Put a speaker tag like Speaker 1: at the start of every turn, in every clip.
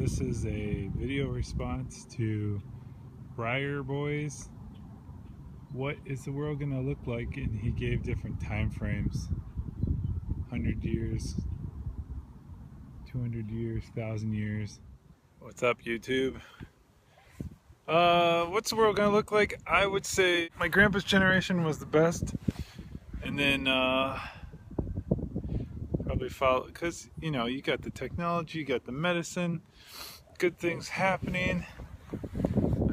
Speaker 1: This is a video response to Briar Boy's "What is the world gonna look like?" and he gave different time frames: 100 years, 200 years, 1,000 years. What's up, YouTube? What's the world gonna look like? I would say my grandpa's generation was the best, and then probably follow, because you know, you got the technology, you got the medicine, good things happening.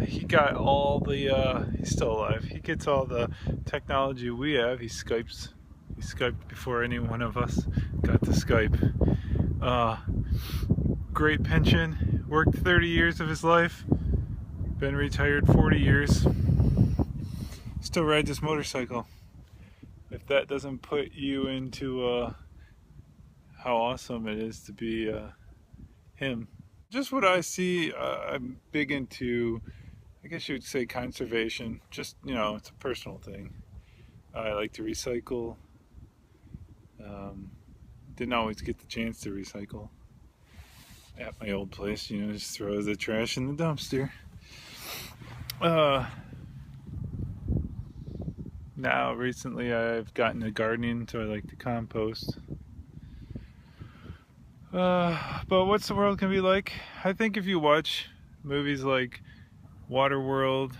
Speaker 1: He got all the he's still alive. He gets all the technology we have. He Skyped before any one of us got to Skype. Great pension, worked 30 years of his life, been retired 40 years, still rides his motorcycle. If that doesn't put you into how awesome it is to be him. Just what I see, I'm big into, I guess you would say, conservation. Just, you know, it's a personal thing. I like to recycle. Didn't always get the chance to recycle at my old place, you know, just throw the trash in the dumpster. Now recently I've gotten into gardening, so I like to compost. But what's the world gonna be like? I think if you watch movies like Waterworld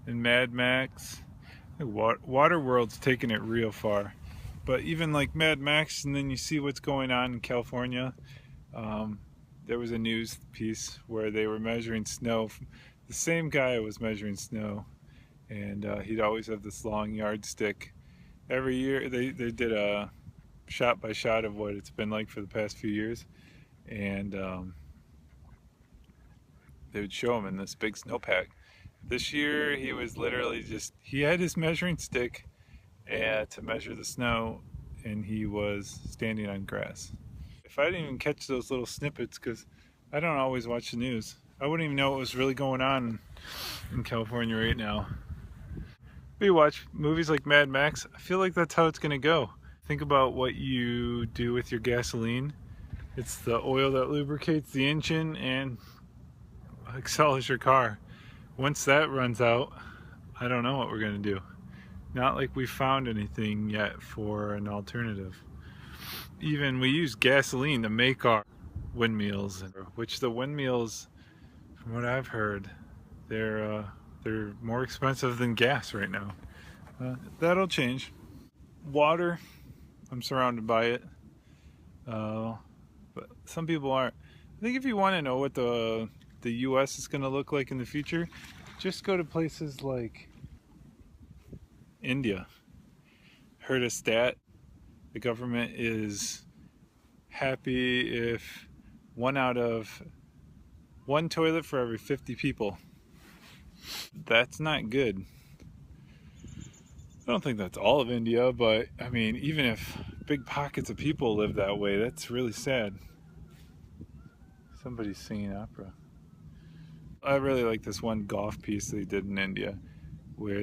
Speaker 1: and Mad Max, Waterworld's taking it real far. But even like Mad Max, and then you see what's going on in California. There was a news piece where they were measuring snow. The same guy was measuring snow, and he'd always have this long yardstick. Every year they did a shot by shot of what it's been like for the past few years, and they would show him in this big snowpack. This year he was literally he had his measuring stick to measure the snow, and he was standing on grass. If I didn't even catch those little snippets, because I don't always watch the news, I wouldn't even know what was really going on in California right now. If you watch movies like Mad Max, I feel like that's how it's gonna go. Think about what you do with your gasoline. It's the oil that lubricates the engine and accelerates your car. Once that runs out, I don't know what we're gonna do. Not like we found anything yet for an alternative. Even we use gasoline to make our windmills, which the windmills, from what I've heard, they're more expensive than gas right now. That'll change. Water, I'm surrounded by it, but some people aren't. I think if you want to know what the U.S. is going to look like in the future, just go to places like India. Heard a stat: the government is happy if one toilet for every 50 people. That's not good. I don't think that's all of India, but I mean, even if big pockets of people live that way, that's really sad. Somebody's singing opera. I really like this one golf piece they did in India, where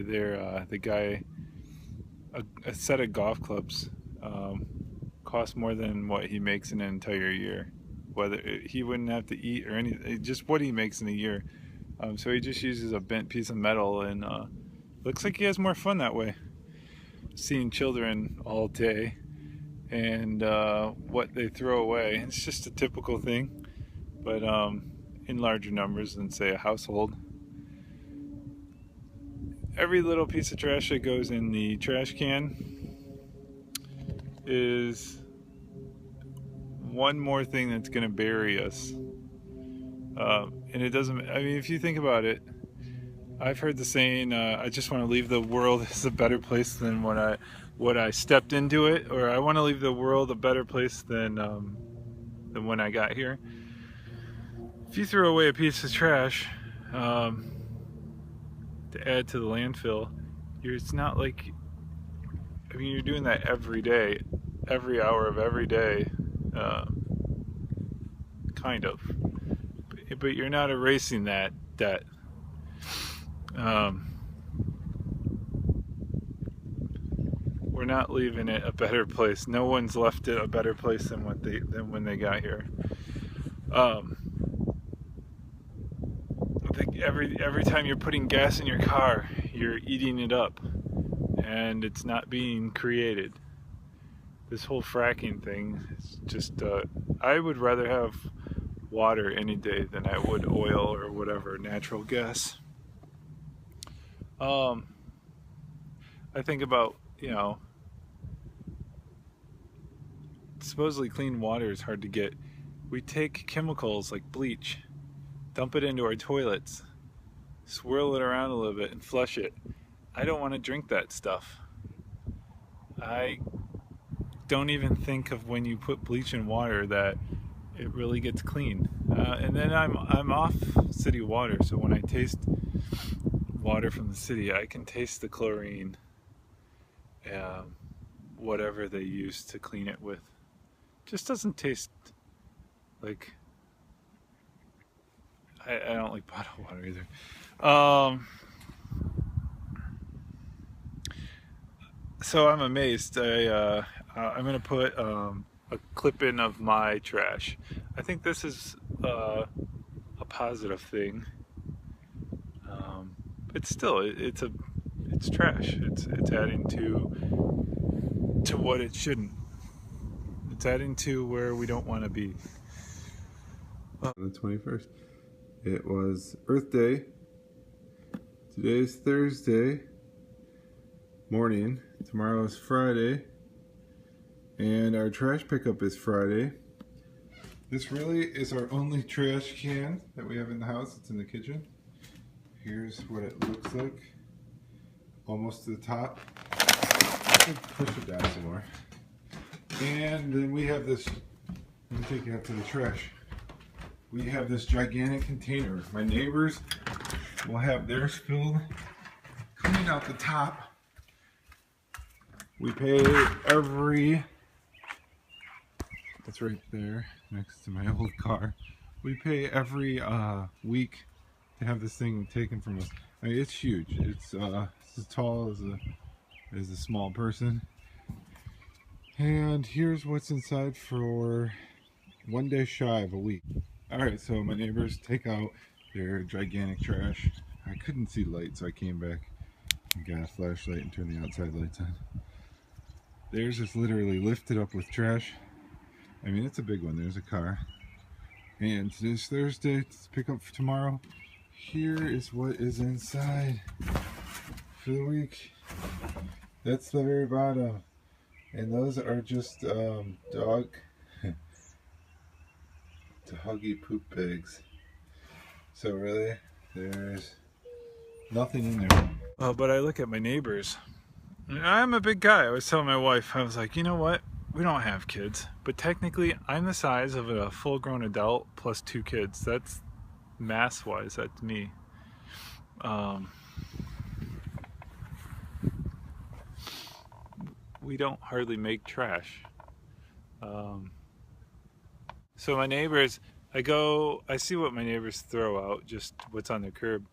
Speaker 1: a set of golf clubs costs more than what he makes in an entire year. Whether he wouldn't have to eat or anything, just what he makes in a year. So he just uses a bent piece of metal, and looks like he has more fun that way. Seeing children all day and what they throw away. It's just a typical thing, but in larger numbers than, say, a household. Every little piece of trash that goes in the trash can is one more thing that's going to bury us. And it doesn't, I mean, if you think about it, I've heard the saying, I just want to leave the world as a better place than what I stepped into it, or I want to leave the world a better place than when I got here. If you throw away a piece of trash to add to the landfill, it's not like, I mean, you're doing that every day, every hour of every day, kind of, but you're not erasing that debt. We're not leaving it a better place. No one's left it a better place than when they got here. every time you're putting gas in your car, you're eating it up, and it's not being created. This whole fracking thing is just, I would rather have water any day than I would oil or whatever, natural gas. I think about, supposedly clean water is hard to get. We take chemicals like bleach, dump it into our toilets, swirl it around a little bit and flush it. I don't want to drink that stuff. I don't even think of when you put bleach in water that it really gets clean. And then I'm off city water, so when I taste water from the city, I can taste the chlorine, whatever they use to clean it with. Just doesn't taste like, I don't like bottled water either. So I'm amazed. I'm gonna put a clip in of my trash. I think this is a positive thing, but still, it's trash. It's adding to what it shouldn't. It's adding to where we don't want to be. On the 21st, it was Earth Day. Today's Thursday morning. Tomorrow is Friday, and our trash pickup is Friday. This really is our only trash can that we have in the house. It's in the kitchen. Here's what it looks like. Almost to the top. Push it down some more. And then we have this, let me take you out to the trash. We have this gigantic container. My neighbors will have theirs filled. Coming out the top, we pay every, that's right there next to my old car. We pay every week to have this thing taken from us. I mean, it's huge. It's as tall as a small person. And here's what's inside for one day shy of a week. Alright, so my neighbors take out their gigantic trash. I couldn't see light, so I came back and got a flashlight and turned the outside lights on. Theirs is literally lifted up with trash. I mean, it's a big one. There's a car. And today's Thursday, it's pick up for tomorrow. Here is what is inside for the week. That's the very bottom. And those are just doggy poop bags. So really, there's nothing in there. But I look at my neighbors. I'm a big guy. I was telling my wife, I was like, you know what? We don't have kids, but technically I'm the size of a full-grown adult plus 2 kids. That's mass-wise, that's me. We don't hardly make trash. So my neighbors, I see what my neighbors throw out, just what's on the curb.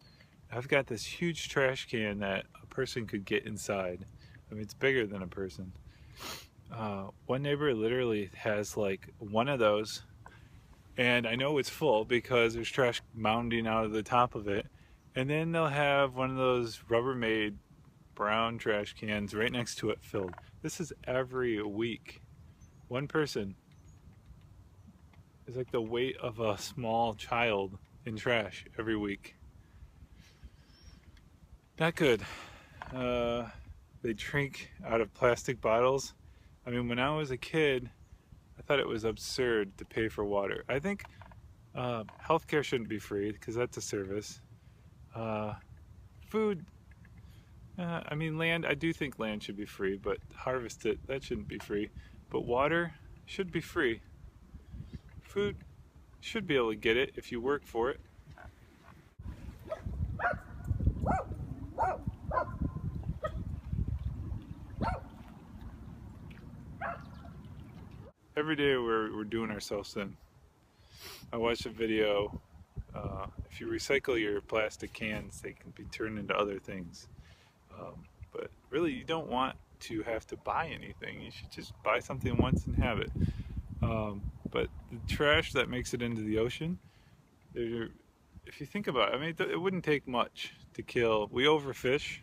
Speaker 1: I've got this huge trash can that a person could get inside. I mean, it's bigger than a person. One neighbor literally has like one of those, and I know it's full because there's trash mounding out of the top of it. And then they'll have one of those Rubbermaid brown trash cans right next to it filled. This is every week. One person is like the weight of a small child in trash every week. Not good. They drink out of plastic bottles. I mean, when I was a kid, I thought it was absurd to pay for water. I think healthcare shouldn't be free because that's a service. Food, I mean, land, I do think land should be free, but harvest it, that shouldn't be free. But water should be free. Food, should be able to get it if you work for it. Every day we're doing ourselves in. I watched a video, if you recycle your plastic cans, they can be turned into other things. But really, you don't want to have to buy anything. You should just buy something once and have it. But the trash that makes it into the ocean, if you think about it, I mean, it wouldn't take much to kill. We overfish,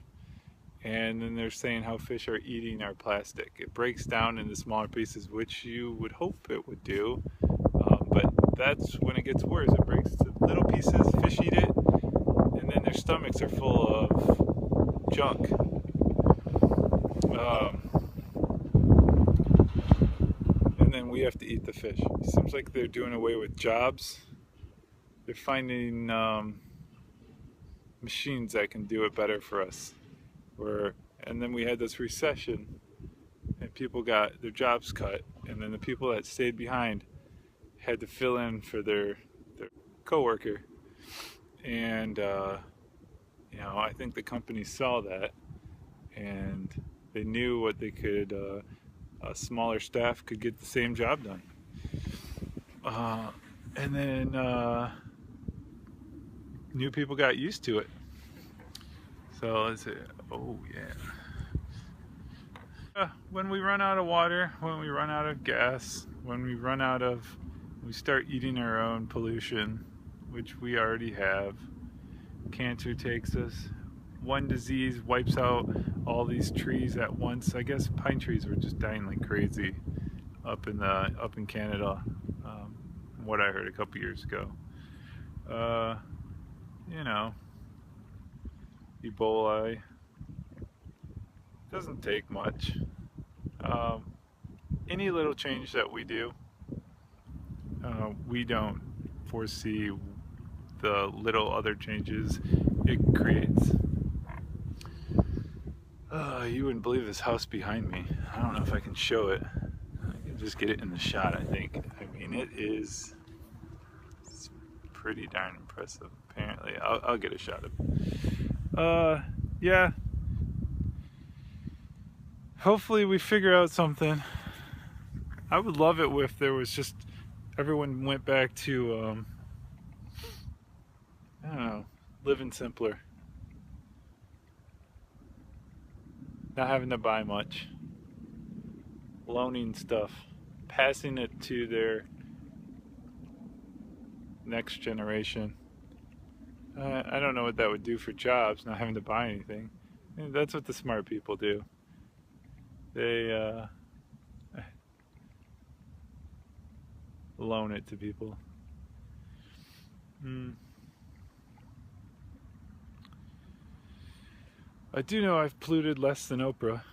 Speaker 1: and then they're saying how fish are eating our plastic. It breaks down into smaller pieces, which you would hope it would do, but that's when it gets worse. It breaks to little pieces, fish eat it, and then their stomachs are full of junk. And then we have to eat the fish. It seems like they're doing away with jobs. They're finding machines that can do it better for us. And then we had this recession, and people got their jobs cut, and then the people that stayed behind had to fill in for their coworker. And you know, I think the company saw that, and they knew what they could. A smaller staff could get the same job done. And then new people got used to it. So let's see. Oh yeah. When we run out of water, when we run out of gas, when we start eating our own pollution, which we already have, cancer takes us. One disease wipes out all these trees at once. I guess pine trees were just dying like crazy up in Canada. What I heard a couple years ago. You know, Ebola. Doesn't take much. Any little change that we do, we don't foresee the little other changes it creates. You wouldn't believe this house behind me. I don't know if I can show it. I can just get it in the shot, I think. I mean, it's pretty darn impressive, apparently. I'll get a shot of it. Yeah. Hopefully we figure out something. I would love it if there was just, everyone went back to, I don't know, living simpler. Not having to buy much. Loaning stuff. Passing it to their next generation. I don't know what that would do for jobs, not having to buy anything. And that's what the smart people do. They loan it to people. I do know I've polluted less than Oprah.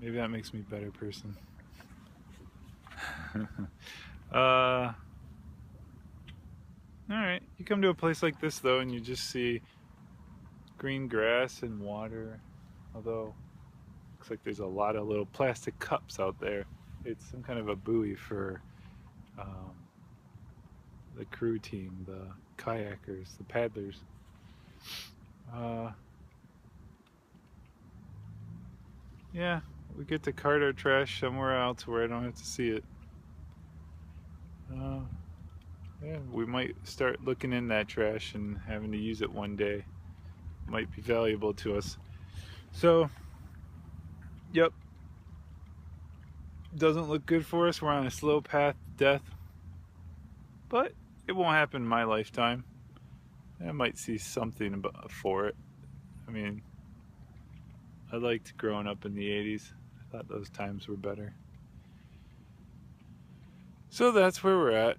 Speaker 1: Maybe that makes me a better person. Alright, you come to a place like this though and you just see green grass and water, although looks like there's a lot of little plastic cups out there. It's some kind of a buoy for the crew team, the kayakers, the paddlers. Yeah, we get to cart our trash somewhere else where I don't have to see it. Yeah, we might start looking in that trash and having to use it one day. It might be valuable to us. So, yep. Doesn't look good for us. We're on a slow path to death. But it won't happen in my lifetime. I might see something for it. I mean, I liked growing up in the 80s. I thought those times were better. So that's where we're at.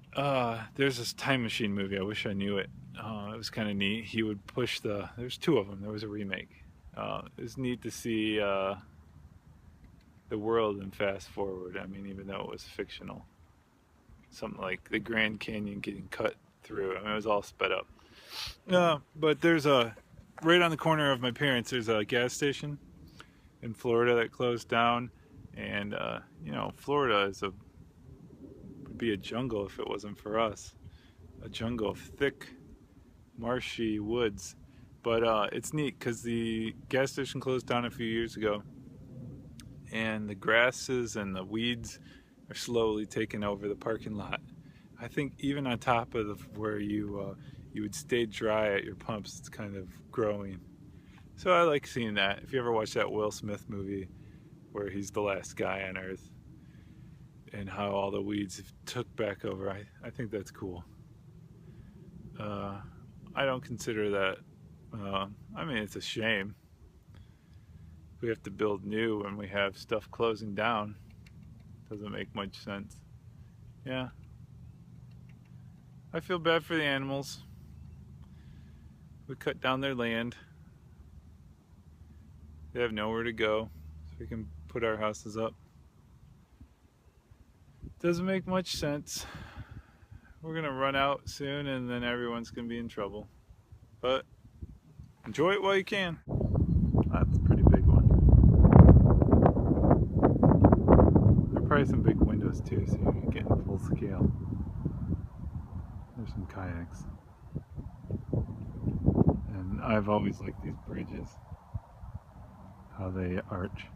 Speaker 1: There's this time machine movie. I wish I knew it. It was kind of neat. He would push there's two of them. There was a remake. It was neat to see the world in fast forward. I mean, even though it was fictional. Something like the Grand Canyon getting cut through. I mean, it was all sped up. But there's right on the corner of my parents, there's a gas station in Florida that closed down. And, you know, Florida would be a jungle if it wasn't for us. A jungle of thick, marshy woods. But it's neat because the gas station closed down a few years ago. And the grasses and the weeds are slowly taking over the parking lot. I think even on top of where you would stay dry at your pumps, it's kind of growing. So I like seeing that. If you ever watch that Will Smith movie where he's the last guy on Earth and how all the weeds took back over, I think that's cool. I don't consider that, I mean, it's a shame. We have to build new when we have stuff closing down. Doesn't make much sense. Yeah. I feel bad for the animals. We cut down their land. They have nowhere to go, so we can put our houses up. Doesn't make much sense. We're gonna run out soon and then everyone's gonna be in trouble. But enjoy it while you can. That's a pretty big one. There are probably some big windows too, so you're getting full scale. There's some kayaks. And I've always liked these bridges, how they arch.